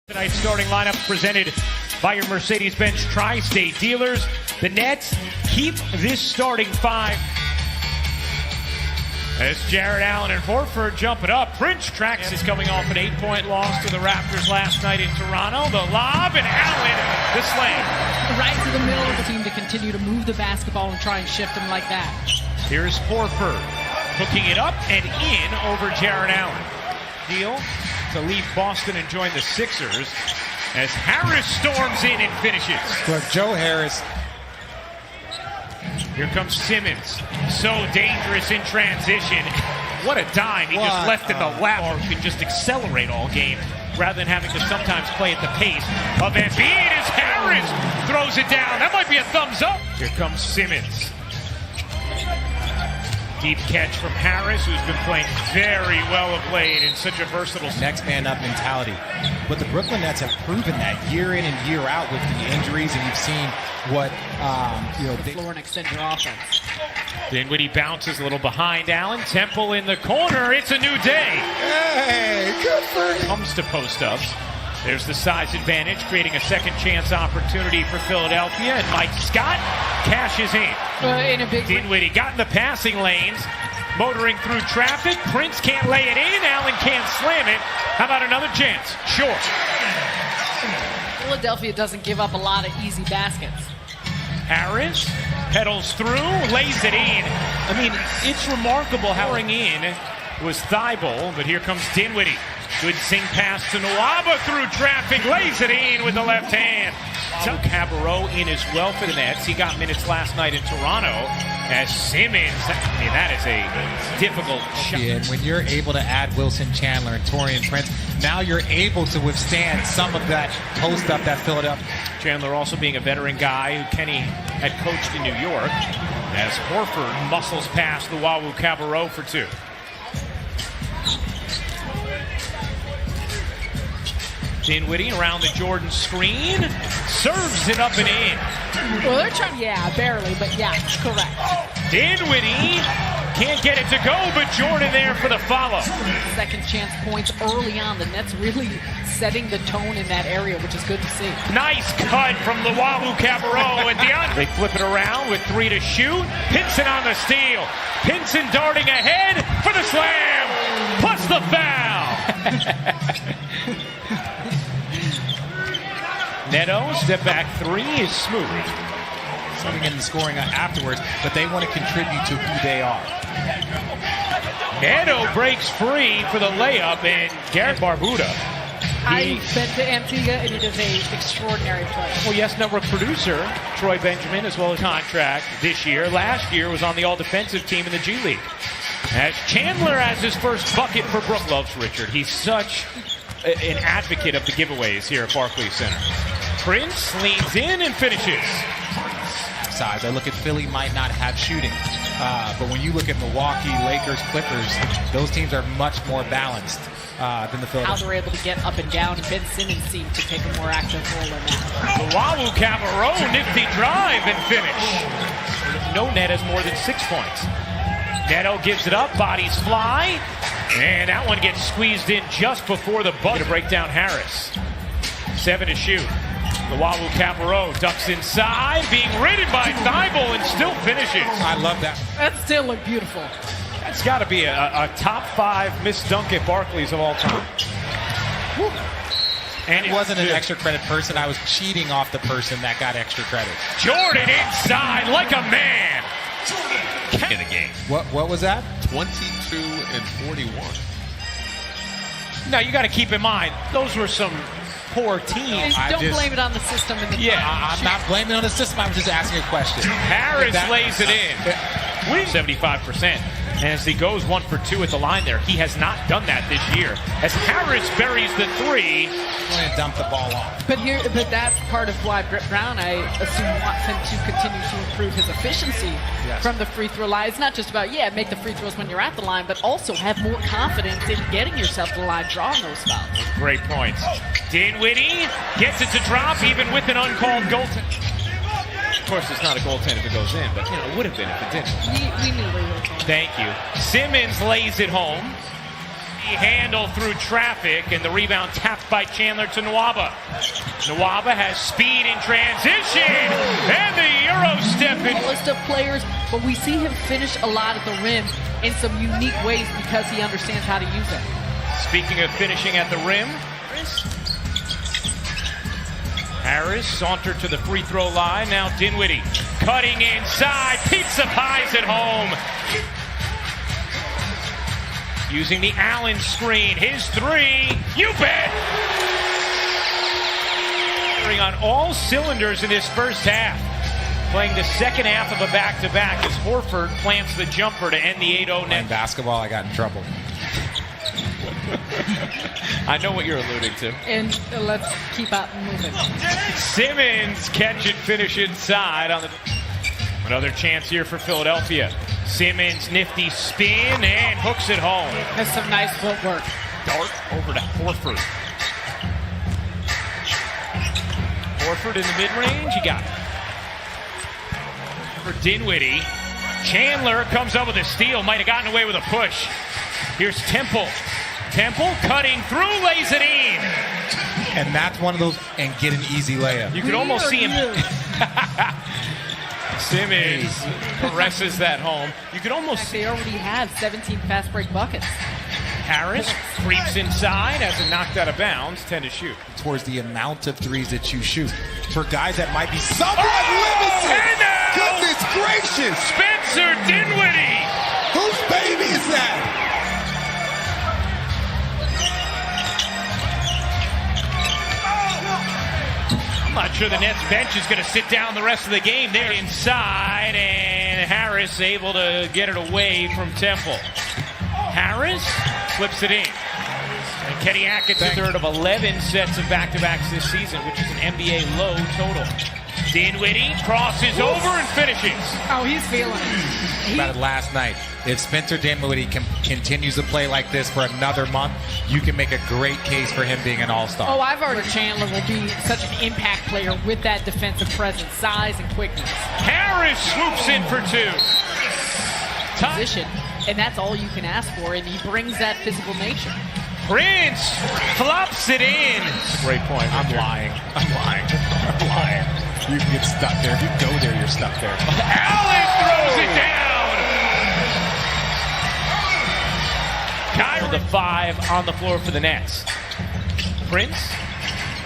Tonight's starting lineup presented by your Mercedes-Benz Tri-State dealers. The Nets keep this starting five. As Jarrett Allen and Horford jump it up. Prince Trax is coming off an 8-point loss to the Raptors last night in Toronto. The lob and Allen the slam. Right to the middle of the team to continue to move the basketball and try and shift them like that. Here's Horford hooking it up and in over Jarrett Allen. Deal to leave Boston and join the Sixers as Harris storms in and finishes. Look, Joe Harris. Here comes Simmons. So dangerous in transition. What a dime. He just left in the lap. Or can just accelerate all game rather than having to sometimes play at the pace of Embiid as Harris throws it down. That might be a thumbs up. Here comes Simmons. Deep catch from Harris, who's been playing very well of late in such a versatile Next man up mentality. But the Brooklyn Nets have proven that year in and year out with the injuries, and you've seen what, Floor and extend your offense. Dinwiddie bounces a little behind Allen. Temple in the corner. It's a new day. Hey, good for him. Comes to post-ups. There's the size advantage, creating a second chance opportunity for Philadelphia. And Mike Scott cashes in. In a big Dinwiddie got in the passing lanes, motoring through traffic. Prince can't lay it in. Allen can't slam it. How about another chance? Short. Philadelphia doesn't give up a lot of easy baskets. Harris pedals through, lays it in. I mean, it's remarkable how in was Thibault, but here comes Dinwiddie. Good sing pass to Nwaba through traffic, lays it in with the left hand. Cabarrot in as well for the Nets. He got minutes last night in Toronto as Simmons. I mean, that is a difficult shot. And when you're able to add Wilson Chandler and Taurean Prince, now you're able to withstand some of that post up that Philadelphia. Chandler also being a veteran guy who Kenny had coached in New York as Horford muscles past Luwawu Cabarrot for two. Dinwiddie around the Jordan screen, serves it up and in. Well, they're trying, barely, but correct. Dinwiddie can't get it to go, but Jordan there for the follow. Second chance points early on. The Nets really setting the tone in that area, which is good to see. Nice cut from Luwawu Cabarrot and DeAndre. They flip it around with three to shoot. Pinson on the steal. Pinson darting ahead for the slam, plus the foul. Neto, step back three is smooth. Something in the scoring afterwards, but they want to contribute to who they are. Neto breaks free for the layup, and Garrett Barbuda. I've been to Antigua, and it is an extraordinary play. Well, Yes Network producer Troy Benjamin, as well as contract this year. Last year was on the all-defensive team in the G League. As Chandler has his first bucket for Brook. Loves Richard. He's such an advocate of the giveaways here at Barclays Center. Prince leans in and finishes. Size. I look at Philly might not have shooting, but when you look at Milwaukee, Lakers, Clippers, those teams are much more balanced than the Philadelphia. How they're able to get up and down, and Ben Simmons seemed to take a more active role in that. Luwawu Cabarrot, nifty drive and finish. No net has more than 6 points. Neto gives it up, bodies fly, and that one gets squeezed in just before the buzzer to break down Harris. 7 to shoot. Luwawu Cabarrot ducks inside, being ridden by Thibault and still finishes. I love that. That still looked beautiful. That's got to be a top 5 missed dunk at Barclays of all time. Woo. And it wasn't an extra credit person. I was cheating off the person that got extra credit. Jordan inside like a man. In the game. What was that? 22 and 41. Now you got to keep in mind those were some poor teams. Don't blame it on the system. I'm not blaming it on the system. I'm just asking a question. Harris lays it in. 75%. And as he goes 1 for 2 at the line there, he has not done that this year. As Harris buries the three. Going to dump the ball off. But that's part of why Brett Brown, I assume, wants him to continue to improve his efficiency from the free throw line. It's not just about, make the free throws when you're at the line, but also have more confidence in getting yourself to the line, drawing those fouls. Great points. Dinwiddie gets it to drop even with an uncalled goaltend. Of course, it's not a goaltend if it goes in, but it would have been if it didn't. We knew we were going. Thank you. Simmons lays it home. Handle through traffic, and the rebound tapped by Chandler to Nwaba. Nwaba has speed in transition, and the Euro step in. List of players, but we see him finish a lot at the rim in some unique ways because he understands how to use it. Speaking of finishing at the rim, Harris sauntered to the free throw line. Now Dinwiddie cutting inside, pizza pies at home. Using the Allen screen, his three, you bet! On all cylinders in this first half. Playing the second half of a back-to-back as Horford plants the jumper to end the 8-0 In net. basketball, I got in trouble. I know what you're alluding to. And let's keep out moving. Simmons catch and finish inside on the. Another chance here for Philadelphia. Simmons nifty spin and hooks it home. That's some nice footwork. Dart over to Horford. Horford in the mid-range, he got it. For Dinwiddie, Chandler comes up with a steal, might have gotten away with a push. Here's Temple. Temple cutting through, lays it in. And that's one of those, and get an easy layup. You could almost see him. Simmons presses that home. You could almost see They already have 17 fast break buckets. Harris creeps inside, has it knocked out of bounds, 10 to shoot. Towards the amount of threes that you shoot. For guys that might be somewhat limited. And now Goodness gracious! Spencer Dinwiddie. Whose baby is that? I'm not sure the Nets bench is going to sit down the rest of the game. They're inside, and Harris able to get it away from Temple. Harris flips it in. And Kenny Atkins's third of 11 sets of back-to-backs this season, which is an NBA low total. Dinwiddie crosses over and finishes. Oh, he's feeling it. About it last night. If Spencer Dinwiddie continues to play like this for another month, you can make a great case for him being an all-star. Oh, I've already. Chandler will be such an impact player with that defensive presence, size, and quickness. Harris swoops in for two. Position, and that's all you can ask for, and he brings that physical nature. Prince flops it in. Great point. I'm lying. I'm lying. You can get stuck there. If you go there, you're stuck there. Allen throws it down. Kyrie the 5 on the floor for the Nets. Prince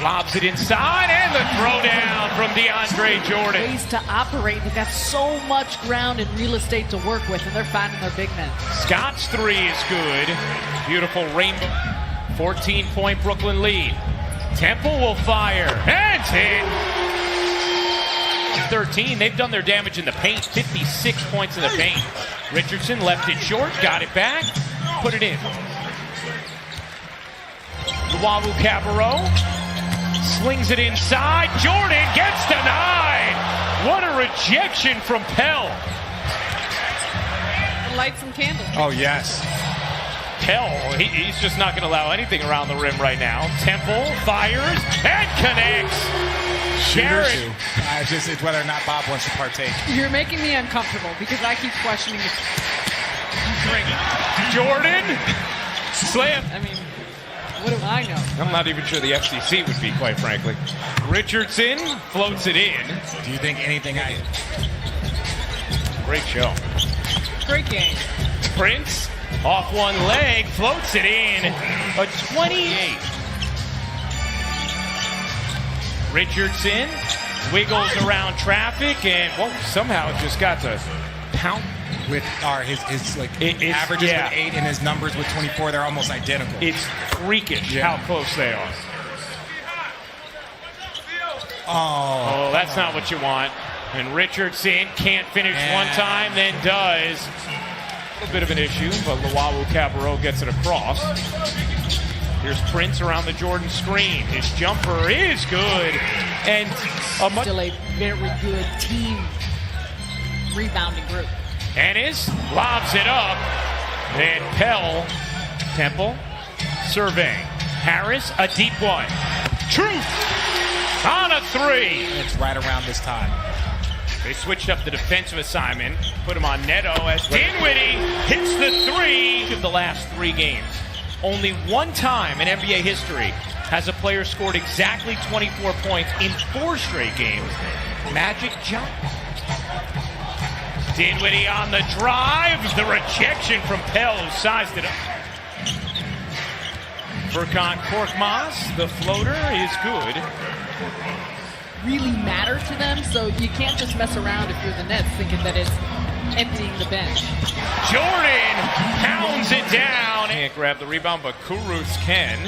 lobs it inside, and the throwdown from DeAndre Jordan. Ways to operate. They've got so much ground and real estate to work with, and they're finding their big men. Scott's three is good. Beautiful rainbow. 14-point Brooklyn lead. Temple will fire. And hit. 13. They've done their damage in the paint. 56 points in the paint. Richardson left it short, got it back, put it in. Luwawu Cabarrot slings it inside. Jordan gets denied. What a rejection from Pell. Light some candles. Oh, yes. Pell, he's just not going to allow anything around the rim right now. Temple fires and connects. Garrett. It's whether or not Bob wants to partake. You're making me uncomfortable because I keep questioning if you drink. Jordan slam. I mean, what do I know? I'm not even sure the FCC would be, quite frankly. Richardson floats it in. Do you think anything Great show. Great game. Prince off one leg, floats it in. A 28. Richardson wiggles around traffic and somehow just got to pound. with his It's- averages yeah. with 8 and his numbers with 24, they're almost identical. It's freakish how close they are. Oh, that's not what you want. And Richardson can't finish one time, then does. A bit of an issue, but Luwawu Cabarrot gets it across. Here's Prince around the Jordan screen. His jumper is good. And Still a very good team rebounding group. Ennis lobs it up. And Temple, surveying. Harris, a deep one. Truth on a three. It's right around this time. They switched up the defensive assignment, put him on Neto as Dinwiddie hits the three of the last 3 games. Only one time in NBA history has a player scored exactly 24 points in 4 straight games. Magic Johnson. Dinwiddie on the drive. The rejection from Pell, who sized it up. Furkan Korkmaz, the floater is good. Really matter to them, so you can't just mess around if you're the Nets thinking that it's emptying the bench. Jordan pounds it down. Can't grab the rebound, but Kurucs can.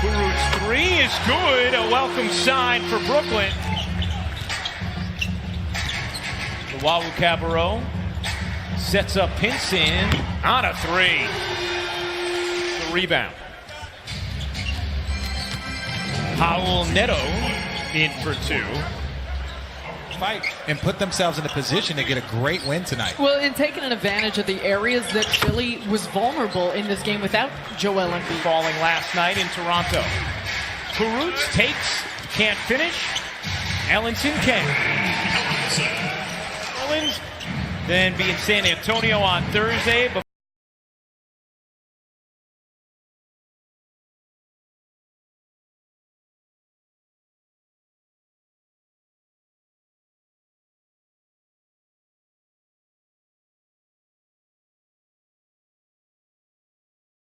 Kurucs 3 is good. A welcome sign for Brooklyn. Wawu Cabarro sets up Pinson on a 3. The rebound. Raul Neto in for 2. Fight and put themselves in a position to get a great win tonight. Well, in taking an advantage of the areas that Philly was vulnerable in this game without Joel Embiid. Falling last night in Toronto. Kurucs takes, can't finish. Ellington can. Orleans then be in San Antonio on Thursday.